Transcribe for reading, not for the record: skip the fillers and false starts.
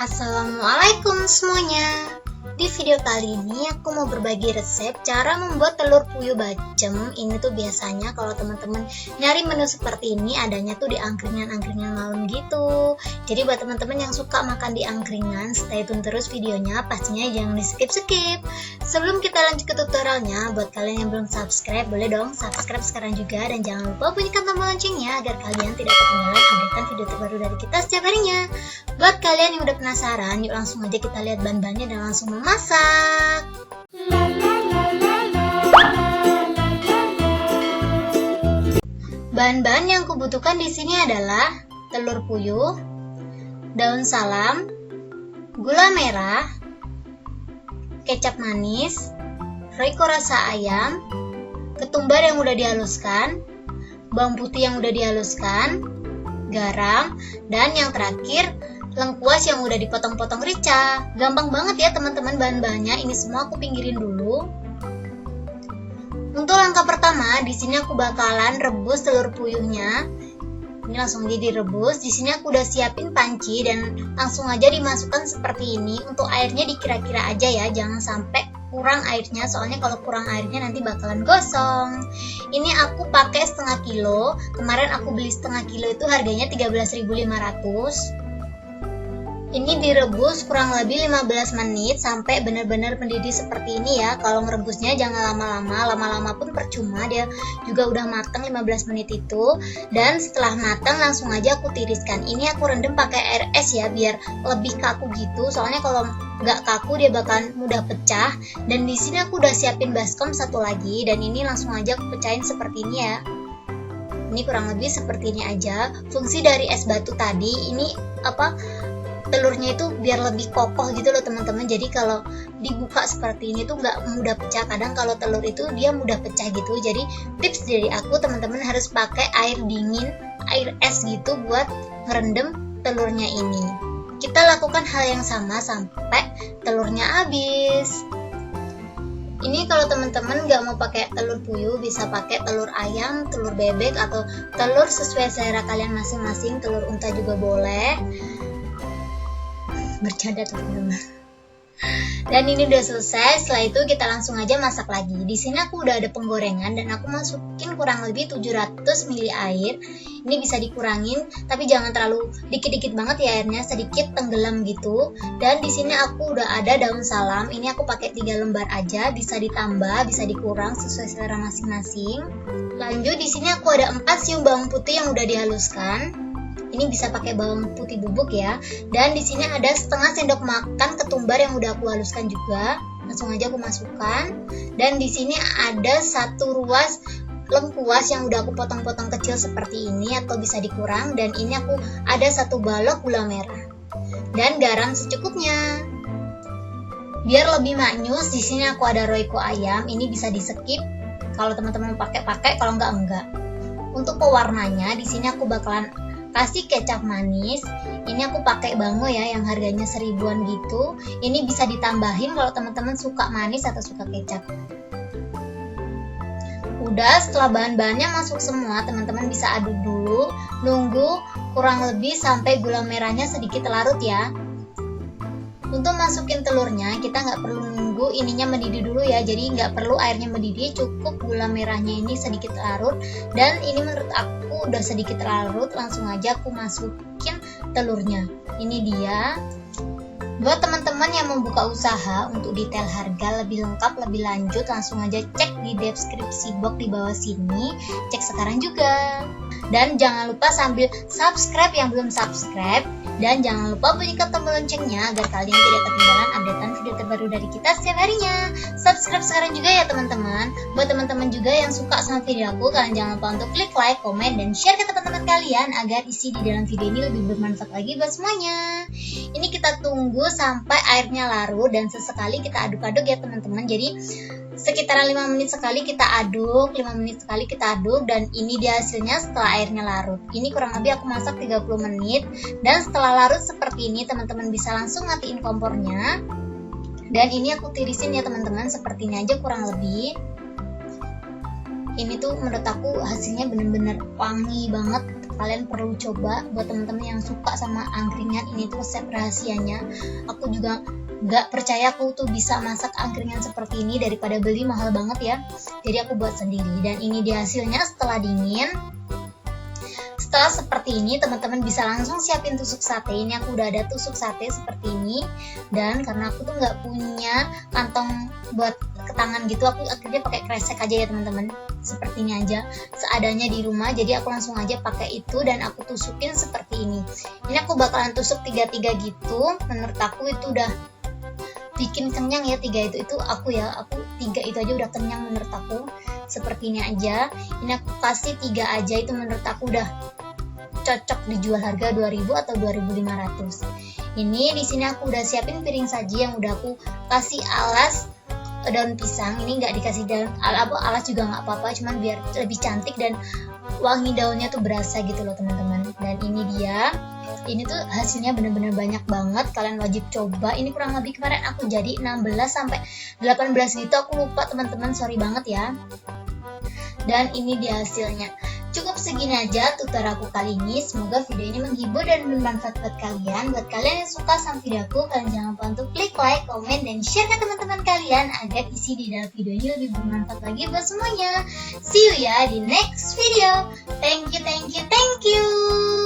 Assalamualaikum semuanya. Di video kali ini aku mau berbagi resep cara membuat telur puyuh bacem. Ini tuh biasanya kalau teman-teman nyari menu seperti ini adanya tuh di angkringan-angkringan malam gitu. Jadi buat teman-teman yang suka makan di angkringan, stay tune terus videonya, pastinya jangan di skip-skip. Sebelum kita lanjut ke tutorialnya, buat kalian yang belum subscribe, boleh dong subscribe sekarang juga, dan jangan lupa bunyikan tombol loncengnya agar kalian tidak ketinggalan updatean video terbaru dari kita setiap harinya. Buat kalian yang udah penasaran, yuk langsung aja kita lihat bahan-bahannya dan langsung memasak. Bahan-bahan yang kubutuhkan di sini adalah telur puyuh, daun salam, gula merah, kecap manis, royco rasa ayam, ketumbar yang udah dihaluskan, bawang putih yang udah dihaluskan, garam, dan yang terakhir lengkuas yang udah dipotong-potong rica. Gampang banget ya teman-teman bahan-bahannya. Ini semua aku pinggirin dulu. Untuk langkah pertama, di sini aku bakalan rebus telur puyuhnya. Ini langsung aja direbus. Di sini aku udah siapin panci dan langsung aja dimasukkan seperti ini. Untuk airnya dikira-kira aja ya, jangan sampai kurang airnya, soalnya kalau kurang airnya nanti bakalan gosong. Ini aku pakai setengah kilo. Kemarin aku beli setengah kilo itu harganya 13.500. Ini direbus kurang lebih 15 menit sampai benar-benar mendidih seperti ini ya. Kalau ngerebusnya jangan lama-lama, lama-lama pun percuma, dia juga udah matang 15 menit itu. Dan setelah matang langsung aja aku tiriskan. Ini aku rendam pakai air es ya, biar lebih kaku gitu. Soalnya kalau nggak kaku dia bakalan mudah pecah. Dan di sini aku udah siapin baskom satu lagi, dan ini langsung aja aku pecahin seperti ini ya. Ini kurang lebih seperti ini aja. Fungsi dari es batu tadi ini telurnya itu biar lebih kokoh gitu loh teman-teman. Jadi kalau dibuka seperti ini tuh nggak mudah pecah. Kadang kalau telur itu dia mudah pecah gitu. Jadi tips dari aku, teman-teman harus pakai air dingin, air es gitu buat ngerendam telurnya ini. Kita lakukan hal yang sama sampai telurnya habis. Ini kalau teman-teman nggak mau pakai telur puyuh, bisa pakai telur ayam, telur bebek, atau telur sesuai selera kalian masing-masing. Telur unta juga boleh. Bercanda teman-teman. Dan ini udah selesai. Setelah itu kita langsung aja masak lagi. Di sini aku udah ada penggorengan dan aku masukin kurang lebih 700 ml air. Ini bisa dikurangin, tapi jangan terlalu dikit-dikit banget ya airnya, sedikit tenggelam gitu. Dan di sini aku udah ada daun salam. Ini aku pakai 3 lembar aja, bisa ditambah, bisa dikurang sesuai selera masing-masing. Lanjut di sini aku ada 4 siung bawang putih yang udah dihaluskan. Ini bisa pakai bawang putih bubuk ya. Dan di sini ada setengah sendok makan ketumbar yang udah aku haluskan juga. Langsung aja aku masukkan. Dan di sini ada 1 ruas lengkuas yang udah aku potong-potong kecil seperti ini, atau bisa dikurang. Dan ini aku ada 1 balok gula merah. Dan garam secukupnya. Biar lebih maknyus, di sini aku ada royco ayam. Ini bisa di-skip kalau teman-teman pakai, kalau enggak. Untuk pewarnanya di sini aku bakalan kasih kecap manis. Ini aku pakai bango ya, yang harganya 1000-an gitu. Ini bisa ditambahin kalau teman-teman suka manis atau suka kecap. Udah, setelah bahan-bahannya masuk semua, teman-teman bisa aduk dulu. Nunggu kurang lebih sampai gula merahnya sedikit larut ya. Untuk masukin telurnya, kita nggak perlu nunggu ininya mendidih dulu ya. Jadi nggak perlu airnya mendidih, cukup gula merahnya ini sedikit larut. Dan ini menurut aku udah sedikit larut, langsung aja aku masukin telurnya. Ini dia. Buat teman-teman yang membuka usaha, untuk detail harga lebih lengkap, lebih lanjut, langsung aja cek di deskripsi box di bawah sini. Cek sekarang juga. Dan jangan lupa sambil subscribe yang belum subscribe. Dan jangan lupa bunyikan tombol loncengnya agar kalian tidak ketinggalan updatean video terbaru dari kita setiap harinya. Subscribe sekarang juga ya teman-teman. Buat teman-teman juga yang suka sama video aku, kalian jangan lupa untuk klik like, komen, dan share ke teman-teman kalian agar isi di dalam video ini lebih bermanfaat lagi buat semuanya. Ini kita tunggu sampai airnya larut dan sesekali kita aduk-aduk ya teman-teman. Jadi sekitaran 5 menit sekali kita aduk, 5 menit sekali kita aduk. Dan ini dia hasilnya setelah airnya larut. Ini kurang lebih aku masak 30 menit. Dan setelah larut seperti ini, teman-teman bisa langsung matiin kompornya. Dan ini aku tirisin ya teman-teman, seperti ini aja kurang lebih. Ini tuh menurut aku hasilnya bener-bener wangi banget, kalian perlu coba. Buat teman-teman yang suka sama angkringan, ini tuh resep rahasianya. Aku juga nggak percaya aku tuh bisa masak angkringan seperti ini, daripada beli mahal banget ya. Jadi aku buat sendiri, dan ini dia hasilnya setelah dingin. Setelah seperti ini, teman-teman bisa langsung siapin tusuk sate. Ini aku udah ada tusuk sate seperti ini, dan karena aku tuh nggak punya kantong buat ke tangan gitu, aku akhirnya pakai kresek aja ya teman-teman. Seperti ini aja, seadanya di rumah. Jadi aku langsung aja pakai itu dan aku tusukin seperti ini. Ini aku bakalan tusuk 3-3 gitu. Menurut aku itu udah bikin kenyang ya, 3 itu aku 3 itu aja udah kenyang menurut aku. Seperti ini aja. Ini aku kasih 3 aja, itu menurut aku udah cocok dijual harga 2000 atau 2500. Ini di sini aku udah siapin piring saji yang udah aku kasih alas daun pisang. Ini nggak dikasih daun alas juga nggak apa-apa, cuman biar lebih cantik dan wangi daunnya tuh berasa gitu loh teman-teman. Dan ini dia, ini tuh hasilnya bener-bener banyak banget, kalian wajib coba. Ini kurang lebih kemarin aku jadi 16 sampai 18 gitu, aku lupa teman-teman, sorry banget ya. Dan ini dia hasilnya. Cukup segini aja tutorial aku kali ini. Semoga video ini menghibur dan bermanfaat buat kalian. Buat kalian yang suka sama video aku, kalian jangan lupa untuk klik like, komen, dan share ke teman-teman kalian agar isi di dalam video ini lebih bermanfaat lagi buat semuanya. See you ya di next video. Thank you.